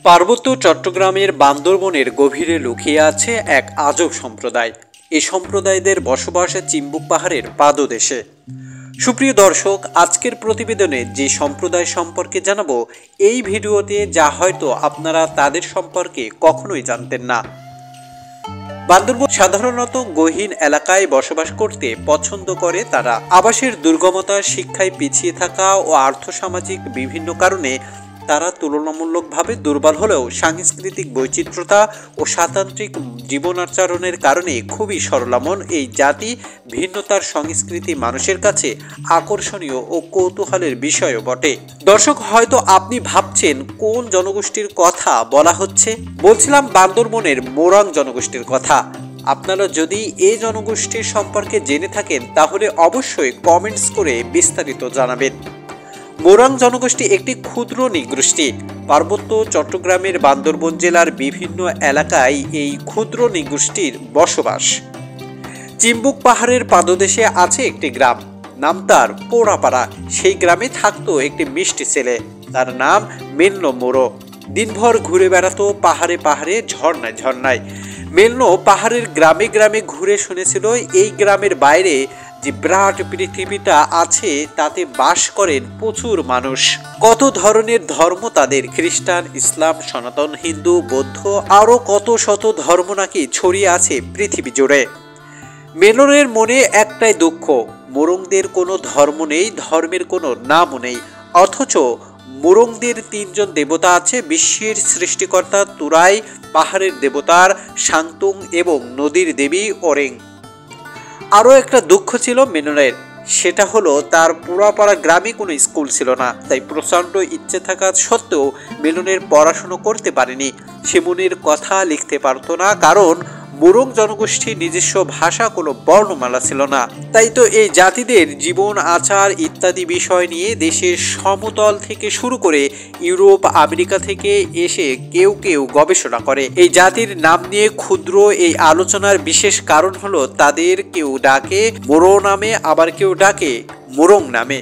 পার্বত্য চট্টগ্রামের বান্দরবনের গভীরে লুকিয়ে আছে এক আজব সম্প্রদায়। এই সম্প্রদায়দের বসবাস চিম্বুক পাহাড়ের পাদদেশে। সুপ্রিয় দর্শক, আজকের প্রতিবেদনে যে সম্প্রদায় সম্পর্কে জানাবো এই ভিডিওতে, যা হয়তো আপনারা তাদের সম্পর্কে কখনোই জানতেন না। বান্দরবন সাধারণত গহীন এলাকায় বসবাস করতে পছন্দ করে তারা। আবাসের দুর্গমতা, শিক্ষায় পিছিয়ে থাকা ও আর্থসামাজিক বিভিন্ন কারণে তারা তুলনামূলকভাবে দুর্বল হলেও সাংস্কৃতিক বৈচিত্র্যতা ও স্বাতান্ত্রিক জীবনাচরণের কারণে খুবই সরলমন এই জাতি ভিন্নতার সংস্কৃতি মানুষের কাছে আকর্ষণীয় ও কৌতূহলের বিষয়ও বটে। দর্শক, হয়তো আপনি ভাবছেন কোন জনগোষ্ঠীর কথা বলা হচ্ছে। বলছিলাম বান্দরবনের মোরাং জনগোষ্ঠীর কথা। আপনারা যদি এই জনগোষ্ঠীর সম্পর্কে জেনে থাকেন তাহলে অবশ্যই কমেন্টস করে বিস্তারিত জানাবেন। মোরাং জনগোষ্ঠী একটি ক্ষুদ্র নৃগোষ্ঠী। পার্বত্য চট্টগ্রামের বান্দরবন জেলার বিভিন্ন এলাকায় এই ক্ষুদ্র নৃগোষ্ঠীর বসবাস। চিম্বুক পাহাড়ের পাদদেশে আছে একটি গ্রাম, নাম তার পোড়াপাড়া। সেই গ্রামে থাকতো একটি মিষ্টি ছেলে, তার নাম মেল্নো মোরো। দিনভর ঘুরে বেড়াতো পাহাড়ে পাহাড়ে, ঝর্ণায় ঝর্ণায়। মেল্নো পাহাড়ের গ্রামে গ্রামে ঘুরে শুনেছিল এই গ্রামের বাইরে যে বিরাট পৃথিবীটা আছে তাতে বাস করেন প্রচুর মানুষ। কত ধরনের ধর্ম তাদের, খ্রিস্টান, ইসলাম, সনাতন, হিন্দু, বৌদ্ধ, আরো কত শত ধর্ম নাকি ছড়িয়ে আছে পৃথিবী জুড়ে। মেলনের মনে একটাই দুঃখ, মোরংদের কোনো ধর্ম নেই, ধর্মের কোনো নামও নেই। অথচ মোরংদের তিনজন দেবতা আছে, বিশ্বের সৃষ্টিকর্তা তুরাই, পাহাড়ের দেবতার শাংতুং এবং নদীর দেবী ওরেং। আরও একটা দুঃখ ছিল মেলনের, সেটা হলো তার পোড়াপাড়া গ্রামে কোনো স্কুল ছিল না। তাই প্রচণ্ড ইচ্ছে থাকা সত্ত্বেও মেলনের পড়াশুনো করতে পারেনি। সে মনের কথা লিখতে পারতো না, কারণ মোরং জনগোষ্ঠীর নিজস্ব ভাষা, কোনো বর্ণমালা ছিল না। তাই তো এই জাতিদের জীবন, আচার ইত্যাদি বিষয় নিয়ে দেশের সমতল থেকে শুরু করে ইউরোপ, আমেরিকা থেকে এসে কেউ কেউ গবেষণা করে। এই জাতির নাম নিয়ে ক্ষুদ্র এই আলোচনার বিশেষ কারণ হলো তাদের কেউ ডাকে মোরো নামে, আবার কেউ ডাকে মোরং নামে।